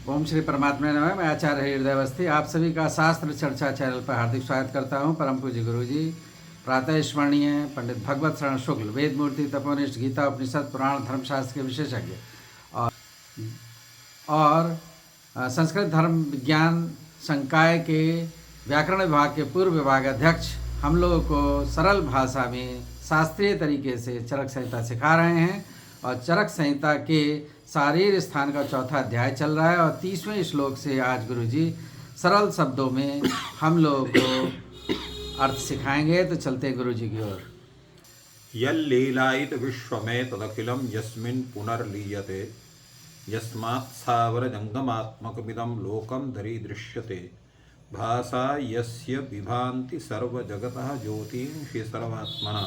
ओम श्री परमात्मा नमः। मैं आचार्य हृदय अवस्थी आप सभी का शास्त्र चर्चा चैनल पर हार्दिक स्वागत करता हूं। परम पूज्य गुरु जी प्रातः स्मरणीय पंडित भगवत शरण शुक्ल, वेद मूर्ति, तपोनिष्ठ, गीता उपनिषद, पुराण, धर्मशास्त्र के विशेषज्ञ और संस्कृत धर्म विज्ञान संकाय के व्याकरण विभाग के पूर्व विभाग अध्यक्ष हम लोगों को सरल भाषा में शास्त्रीय तरीके से चरक संहिता सिखा रहे हैं। और चरक संहिता के शारीर स्थान का चौथा अध्याय चल रहा है और 30वें श्लोक से आज गुरुजी सरल शब्दों में हम लोगों को अर्थ सिखाएंगे। तो चलते गुरुजी की ओर। यल्लीलायित विश्वमे तदखिलं यस्मिन् पुनर्लीयते यस्मात् स्थावरजङ्गमात्मकमिदं लोकं दरीदृश्यते भासा यस्य विभान्ति सर्वजगतः ज्योतिंषि सर्वात्मना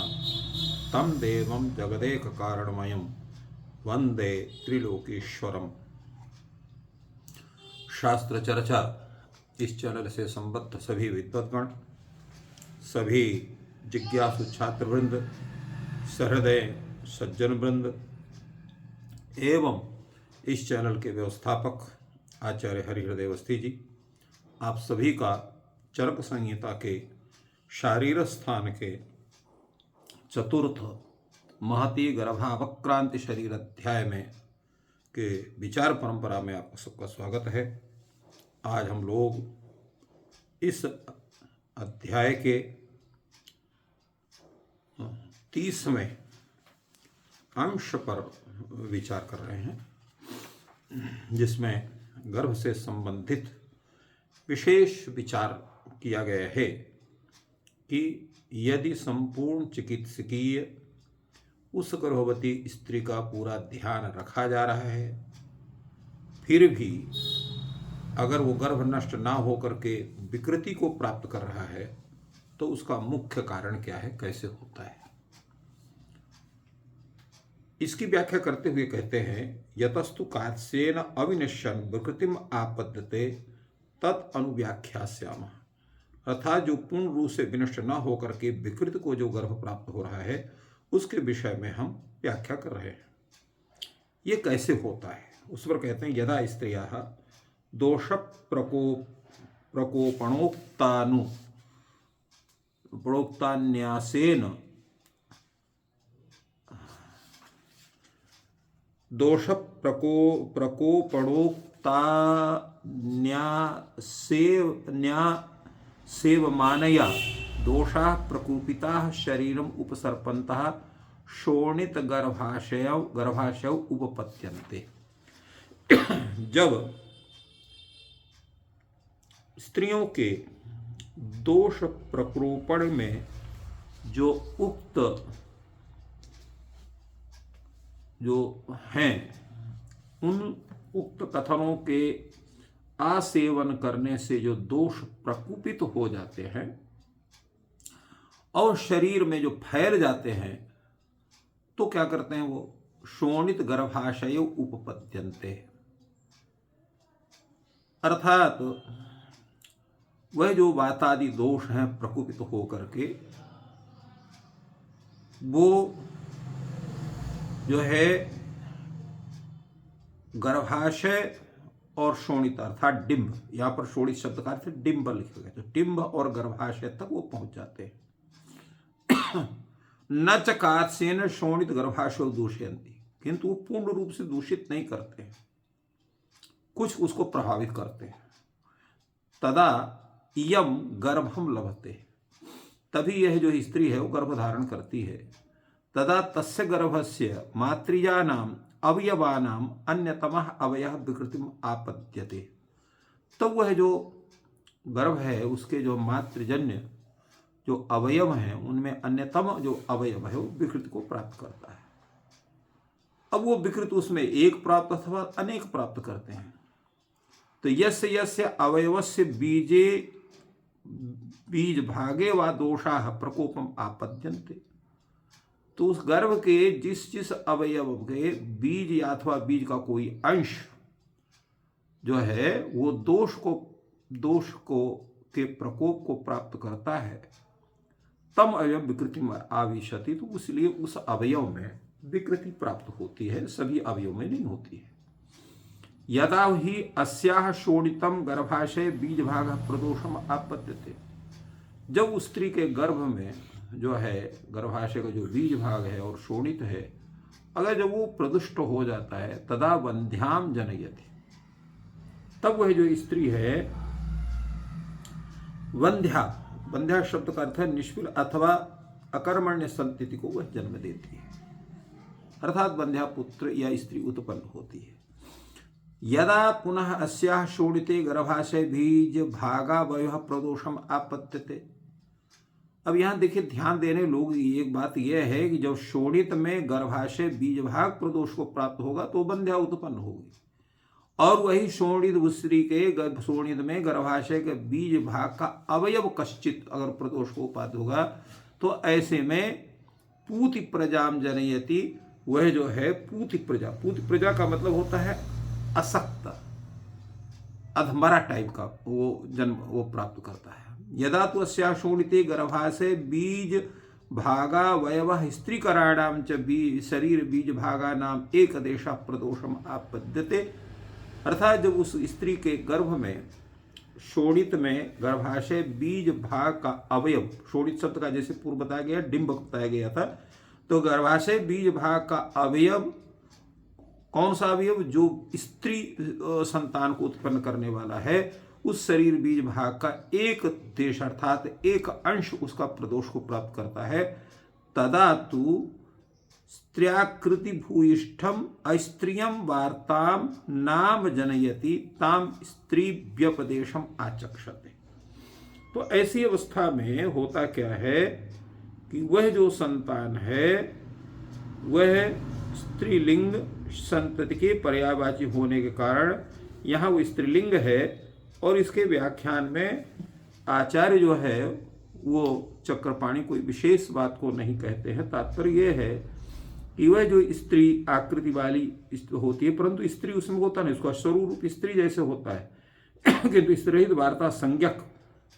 तं देवं जगदेककारणमयं वंदे त्रिलोकीश्वरम। शास्त्र चर्चा इस चैनल से संबद्ध सभी विद्वद्गण, सभी जिज्ञासु छात्र वृंद, सहृदय सज्जन वृंद एवं इस चैनल के व्यवस्थापक आचार्य हरिहृदय अवस्थी जी, आप सभी का चरक संहिता के शारीर स्थान के चतुर्थ महती गर्भावक्रांति शरीर अध्याय में के विचार परंपरा में आपका सबका स्वागत है। आज हम लोग इस अध्याय के 30वें अंश पर विचार कर रहे हैं, जिसमें गर्भ से संबंधित विशेष विचार किया गया है कि यदि संपूर्ण चिकित्सकीय उस गर्भवती स्त्री का पूरा ध्यान रखा जा रहा है, फिर भी अगर वो गर्भ नष्ट ना होकर के विकृति को प्राप्त कर रहा है तो उसका मुख्य कारण क्या है, कैसे होता है। इसकी व्याख्या करते हुए कहते हैं, यतस्तु कात्स्येन अविनश्यन् विकृतिम आपद्यते तत् अनुव्याख्यास्यामः। अर्थात जो पूर्ण रूप से विनष्ट न होकर के विकृत को जो गर्भ प्राप्त हो रहा है उसके विषय में हम व्याख्या कर रहे हैं। ये कैसे होता है उस पर कहते हैं, यदा स्त्रियाः दोष प्रोक्तान्यासेन दोष प्रकोपणोक्तान्यासेवमानया दोषाः प्रकूपिताः शरीरम उपसर्पन्तः शोणित गर्भाशय उपपद्यन्ते। जब स्त्रियों के दोष प्रकोपण में जो उक्त जो हैं उन उक्त कथनों के आसेवन करने से जो दोष प्रकूपित हो जाते हैं और शरीर में जो फैल जाते हैं तो क्या करते हैं, वो शोणित गर्भाशय उपपद्यन्ते। अर्थात वह जो वातादि दोष हैं प्रकूपित होकर के वो जो है गर्भाशय और शोणित अर्थात डिंब, यहाँ पर शोणित शब्द का अर्थ डिंब लिखा गया, तो डिंब और गर्भाशय तक वो पहुंच जाते हैं। न च कात्स्येन शोणित गर्भाशय दूषयन्ति, किंतु वो पूर्ण रूप से दूषित नहीं करते हैं, कुछ उसको प्रभावित करते हैं। तदा इयम गर्भम लभते, तभी यह जो स्त्री है वो गर्भ धारण करती है। तदा तस्य गर्भस्य मातृजानाम अवयवानाम अन्यतमः अवयव विकृतिम आपद्यते, तब वह जो गर्भ है उसके जो मातृजन्य जो अवयव हैं उनमें अन्यतम जो अवयव है वो विकृति को प्राप्त करता है। अब वो विकृत उसमें एक प्राप्त अथवा अनेक प्राप्त करते हैं। तो यस्य यस्य अवयवस्य बीज भागे व दोषाः प्रकोपम आपद्यन्ते, तो उस गर्भ के जिस जिस अवयव के बीज या अथवा बीज का कोई अंश जो है वो दोष को के प्रकोप को प्राप्त करता है, तम अवयव विकृति में आविशति, तो इसलिए उस अवयव में विकृति प्राप्त होती है, सभी अवयव में नहीं होती है। यदा ही अस्याह शोणितम गर्भाशय बीज भाग प्रदोषम आपत्त्यते, जब उस स्त्री के गर्भ में जो है गर्भाशय का जो बीज भाग है और शोणित है, अगर जब वो प्रदुष्ट हो जाता है तदा वंध्याम जनयति, तब वह जो स्त्री है वंध्या, वंध्या शब्द का अर्थ है निष्फल अथवा अकर्मण्य संतति को वह जन्म देती है, अर्थात वंध्या पुत्र या स्त्री उत्पन्न होती है। यदा पुनः अस्याह शोणिते गर्भाशय बीज भागावयः प्रदोषम आपत्त्यते। अब यहाँ देखिए ध्यान देने लोग एक बात यह है कि जब शोणित में गर्भाशय बीज भाग प्रदोष को प्राप्त होगा तो वंध्या उत्पन्न होगी, और वही शोणित स्त्री के शोणित में गर्भाशय के बीज भाग का अवयव कश्चित अगर प्रदोष को उत्पाद होगा तो ऐसे में पूति प्रजाम जनयति, वह जो है पूति प्रजा का मतलब होता है असक्त अधमरा टाइप का वो जन्म वो प्राप्त करता है। यदा तो अस्या शोणिते गर्भाशय बीज भागा वयव स्त्रीकराणाम च शरीर बीज भागा नाम एक देशा प्रदोषम आपद्यते, अर्थात जब उस स्त्री के गर्भ में शोणित में गर्भाशय बीज भाग का अवयव, शोणित शब्द का जैसे पूर्व बताया गया डिंब बताया गया था, तो गर्भाशय बीज भाग का अवयव कौन सा अवयव, जो स्त्री संतान को उत्पन्न करने वाला है, उस शरीर बीज भाग का एक देश अर्थात एक अंश उसका प्रदोष को प्राप्त करता है। तदा तु स्त्रियाकृति भूयिष्ठम अस्त्रियम वार्ताम नाम जनयति ताम स्त्री व्यपदेशम आचक्षते। तो ऐसी अवस्था में होता क्या है कि वह जो संतान है वह स्त्रीलिंग संतति के पर्यायवाची होने के कारण यहाँ वो स्त्रीलिंग है, और इसके व्याख्यान में आचार्य जो है वो चक्रपाणी कोई विशेष बात को नहीं कहते हैं। तात्पर्य यह है कि वह जो स्त्री आकृति वाली होती है, परंतु स्त्री उसमें होता नहीं, उसका स्वरूप स्त्री जैसे होता है किंतु स्त्री वार्ता संज्ञक,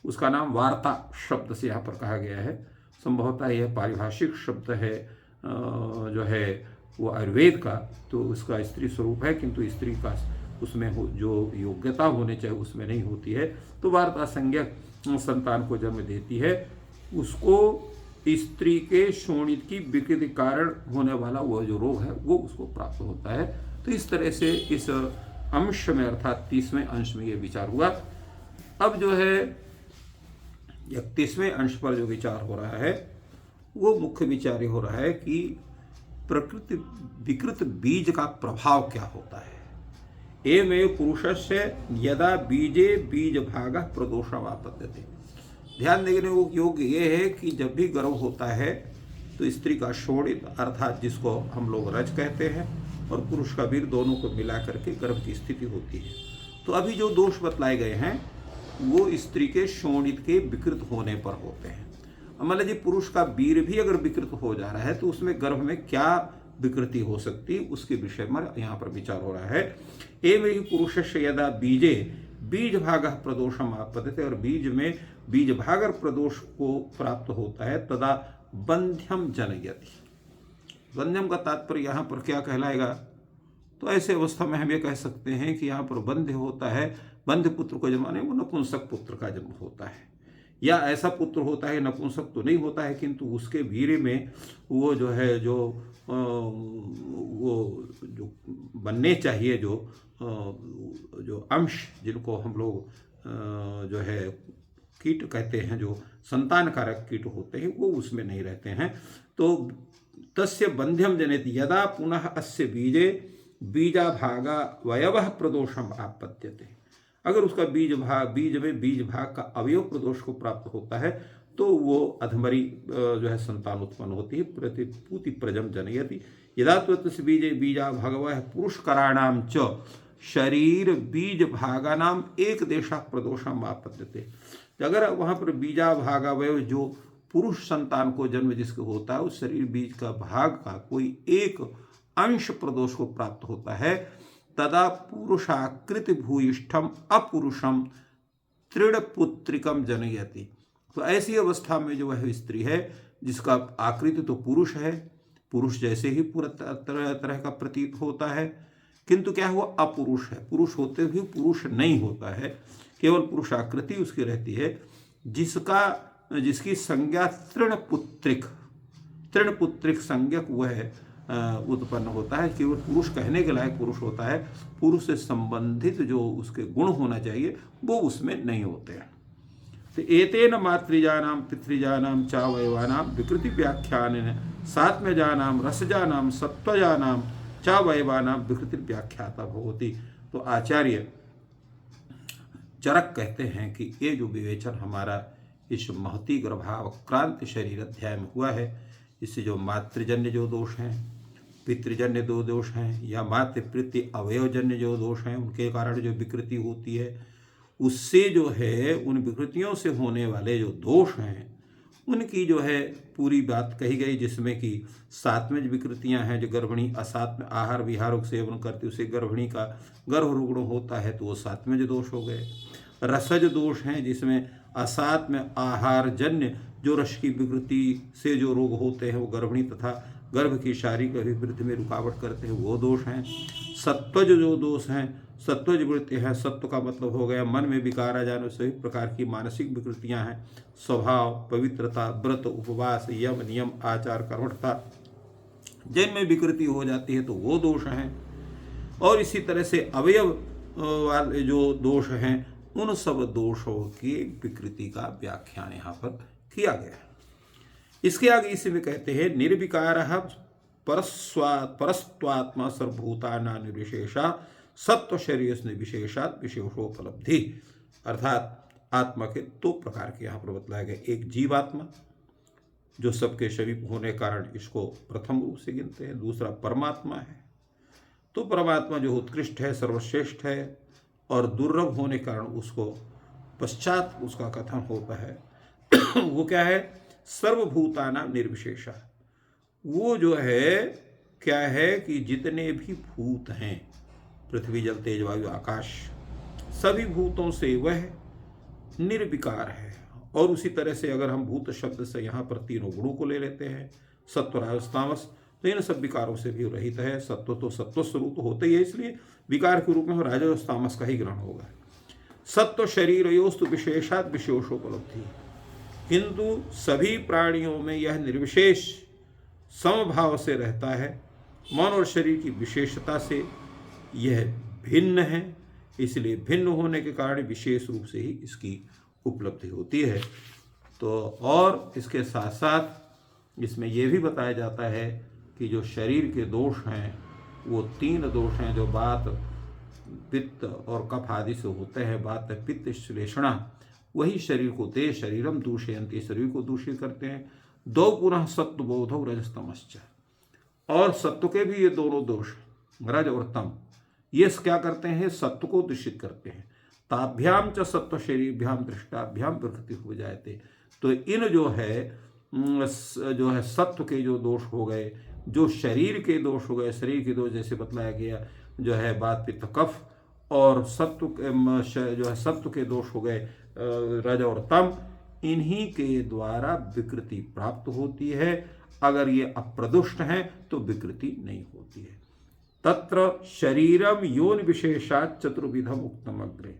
उसका नाम वार्ता शब्द से यहाँ पर कहा गया है। संभवतः यह पारिभाषिक शब्द है जो है वो आयुर्वेद का, तो उसका स्त्री स्वरूप है, किंतु स्त्री का उसमें जो योग्यता होने चाहिए उसमें नहीं होती है। तो वार्ता संज्ञक संतान को जन्म देती है, उसको स्त्री के शोणित की विकृति कारण होने वाला वो जो रोग है वो उसको प्राप्त होता है। तो इस तरह से इस अंश में अर्थात 30वें अंश में ये विचार हुआ। अब जो है 31वें अंश पर जो विचार हो रहा है वो मुख्य विचार हो रहा है कि प्रकृति विकृत बीज का प्रभाव क्या होता है। एवं पुरुषस्य यदा बीजे बीज भाग प्रदोषम आपद्यते। ध्यान देने योग्य ये है कि जब भी गर्भ होता है तो स्त्री का शोणित अर्थात जिसको हम लोग रज कहते हैं और पुरुष का वीर दोनों को मिला करके गर्भ की स्थिति होती है। तो अभी जो दोष बतलाए गए हैं वो स्त्री के शोणित के विकृत होने पर होते हैं। मान लीजिए पुरुष का वीर भी अगर विकृत हो जा रहा है तो उसमें गर्भ में क्या विकृति हो सकती उसके विषय में यहाँ पर विचार हो रहा है। एवं ही पुरुषस्य यदा बीजे बीज भाग प्रदोषम आपद्यते, और बीज में बीज भागर प्रदोष को प्राप्त होता है तदा बंध्यम जनयति। बंध्यम का तात्पर्य यहाँ पर क्या कहलाएगा, तो ऐसे अवस्था में हम ये कह सकते हैं कि यहाँ पर बंध्य होता है, बंध्य पुत्र को जन्म नहीं, वो नपुंसक पुत्र का जन्म होता है, या ऐसा पुत्र होता है नपुंसक तो नहीं होता है किंतु उसके वीर्य में वो जो है वो जो बनने चाहिए जो अंश जिनको हम लोग जो है कीट कहते हैं, जो संतान कारक कीट होते हैं वो उसमें नहीं रहते हैं। तो तस्य बंध्यम जनयति यदा पुनः अस्य बीजे बीजा भागा वयवः प्रदोषम आपद्यते। अगर उसका बीज में बीज भाग का अवयव प्रदोष को प्राप्त होता है तो वो अधमरी जो है संतान उत्पन्न होती है, प्रतिपूति प्रजम जनयति। यदा त्वस्य बीजे बीजा भगवः पुरुष कराणाम च शरीर बीज भागानाम एक देशा प्रदोषम आपद्यते। अगर वहाँ पर बीजा भागावय जो पुरुष संतान को जन्म जिसको होता है उस शरीर बीज का भाग का कोई एक अंश प्रदोष को प्राप्त होता है तदा पुरुषाकृति भूयिष्ठम अपुरुषम तृणपुत्रिकम जनयति। तो ऐसी अवस्था में जो वह स्त्री है जिसका आकृति तो पुरुष है, पुरुष जैसे ही पूरा तरह तरह का प्रतीत होता है, किंतु क्या है वो अपुरुष है, पुरुष होते हुए पुरुष नहीं होता है, केवल पुरुषाकृति उसकी रहती है, जिसकी संज्ञा तृणपुत्रिक संज्ञक वह उत्पन्न होता है। केवल पुरुष कहने के लायक पुरुष होता है, पुरुष से संबंधित जो उसके गुण होना चाहिए वो उसमें नहीं होते हैं। तो एतेन मातृजानाम पितृजानाम चावयवानाम विकृति व्याख्यान सात्म्यजानाम रसजानाम सत्वजानाम चावयवानाम विकृति व्याख्याता भवति। तो आचार्य चरक कहते हैं कि ये जो विवेचन हमारा इस महती गर्भावक्रांत शरीर अध्याय में हुआ है, इससे जो मातृजन्य जो दोष हैं, पितृजन्य दो दोष हैं, या मातृ पितृ अवयवजन्य जो दोष हैं, उनके कारण जो विकृति होती है, उससे जो है उन विकृतियों से होने वाले जो दोष हैं उनकी जो है पूरी बात कही गई, जिसमें कि सात्विक विकृतियां हैं। जो गर्भिणी असात्म आहार विहारों सेवन करती उसे गर्भिणी का गर्भ रुग्ण होता है तो वो सात्विक दोष हो गए। रसज दोष हैं जिसमें असात्म आहार जन्य जो रस की विकृति से जो रोग होते हैं वो गर्भिणी तथा गर्भ की शारीरिक अभिवृद्धि में रुकावट करते हैं, वो दोष हैं। सत्वज जो दोष हैं, सत्वज वृत्ति है, सत्व का मतलब हो गया मन में विकार आ जाने, सभी प्रकार की मानसिक विकृतियां हैं। स्वभाव, पवित्रता, व्रत, उपवास, यम नियम, आचार, कर्मठता जिनमें विकृति हो जाती है तो वो दोष हैं। और इसी तरह से अवयव वाले जो दोष हैं उन सब दोषों की विकृति का व्याख्यान यहाँ पर किया गया है। इसके आगे इसी में कहते हैं निर्विकारः परस्त्वात्मा सर्वभूतानां निर्विशेषा सत्व शरीर निर्विशेषात् विशेषोपलब्धि। अर्थात आत्मा के दो प्रकार के यहाँ पर बतलाया गया। एक जीवात्मा जो सबके शरीर होने कारण इसको प्रथम रूप से गिनते हैं, दूसरा परमात्मा है। तो परमात्मा जो उत्कृष्ट है, सर्वश्रेष्ठ है और दुर्लभ होने के कारण उसको पश्चात उसका कथन होता है वो क्या है? सर्वभूतानां निर्विशेषा। वो जो है क्या है कि जितने भी भूत हैं, पृथ्वी जल तेज वायु आकाश, सभी भूतों से वह निर्विकार है। और उसी तरह से अगर हम भूत शब्द से यहाँ पर तीनों गुणों को ले लेते हैं, सत्व राजस तामस, तो इन सब विकारों से भी रहित है। सत्व तो सत्व स्वरूप होते ही है, इसलिए विकार के रूप में राजस तामस का ही ग्रहण होगा। सत्व शरीर योस्तु विशेषात विशेषोपलब्धि, किंतु सभी प्राणियों में यह निर्विशेष समभाव से रहता है। मन और शरीर की विशेषता से यह भिन्न है, इसलिए भिन्न होने के कारण विशेष रूप से ही इसकी उपलब्धि होती है। तो और इसके साथ साथ इसमें यह भी बताया जाता है कि जो शरीर के दोष हैं वो तीन दोष हैं जो वात, पित्त और कफ आदि से होते हैं। वात, पित्त, श्लेषणा, वही शरीर को ते शरीरम दूषयन्ति, शरीर को दूषित करते हैं। दो पुनः सत्व बोधो रजस्तमश्च, और सत्व के भी ये दोनों दोष रज और तम, ये क्या करते हैं? सत्व को दूषित करते हैं। ताभ्याम च सत्व शरीरभ्याम दृष्टाभ्याम प्रकृति हो जाते। तो इन जो है सत्व के जो दोष हो गए, जो शरीर के दोष हो गए, शरीर के दोष जैसे बतलाया गया जो है वात, पित्त, कफ, और सत्व जो है सत्व के दोष हो गए रज और तम, इन्हीं के द्वारा विकृति प्राप्त होती है। अगर ये अप्रदुष्ट हैं तो विकृति नहीं होती है। तत्र शरीरम योनि विशेषात् चतुर्विधम उक्तम अग्रे।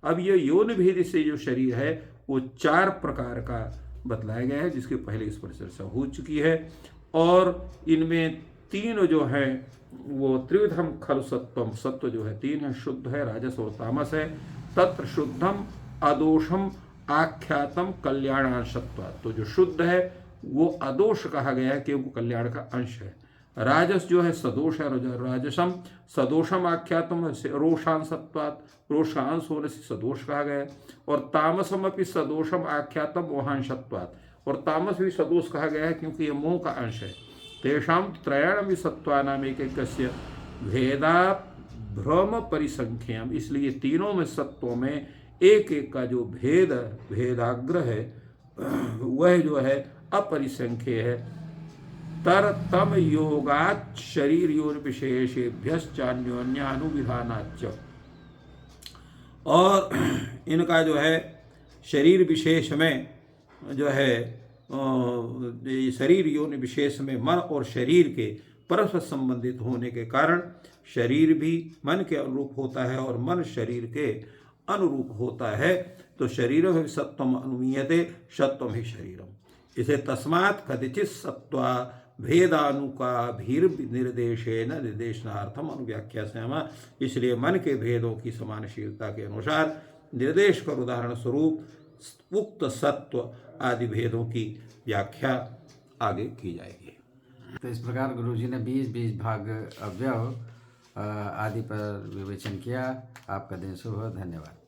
अब ये योनि भेद से जो शरीर है वो चार प्रकार का बतलाया गया है, जिसके पहले इस पर चर्चा हो चुकी है। और इनमें तीन जो है वो त्रिविधम खलु सत्वम, सत्व जो है तीन है, शुद्ध है, राजस और तामस है। तत्र शुद्धम अदोषम आख्यातम कल्याणांशत्वात्, तो जो शुद्ध है वो अदोष कहा गया है क्योंकि कल्याण का अंश है। राजस जो है सदोष है, राजसम सदोषम आख्यातम रोषांशत्वात्, रोष का अंश होने से सदोष कहा गया है। और तामसम अपि सदोषम आख्यातम मोहांशत्वात्, और तामस भी सदोष कहा गया है क्योंकि ये मोह का अंश है। तेषाम त्रयाणम सत्वानाम एकैकस्य भेदा भ्रम परिसंख्यम, इसलिए तीनों में सत्वों में एक एक का जो भेदाग्र है वह जो है अपरिसंख्य है। तर तम योगात् शरीर योनि विशेषेभ्यश्चान्योन्यानुविधानाच्च, और इनका जो है शरीर विशेष में जो है शरीर योनि विशेष में मन और शरीर के परस्पर संबंधित होने के कारण शरीर भी मन के अनुरूप होता है और मन शरीर के अनुरूप होता है। तो शरीर में सत्वम अनुमीयते, सत्वम ही शरीरम। इसे तस्मात् कदाचित् सत्वा भेदानुका भीर निर्देशेन निर्देशनार्थम अनुव्याख्यास्यामः। इसलिए मन के भेदों की समानशीलता के अनुसार निर्देश कर उदाहरण स्वरूप उक्त सत्व आदि भेदों की व्याख्या आगे की जाएगी। तो इस प्रकार गुरुजी ने 20-20 भाग अवयव आदि पर विवेचन किया। आपका दिन शुभ हो। धन्यवाद।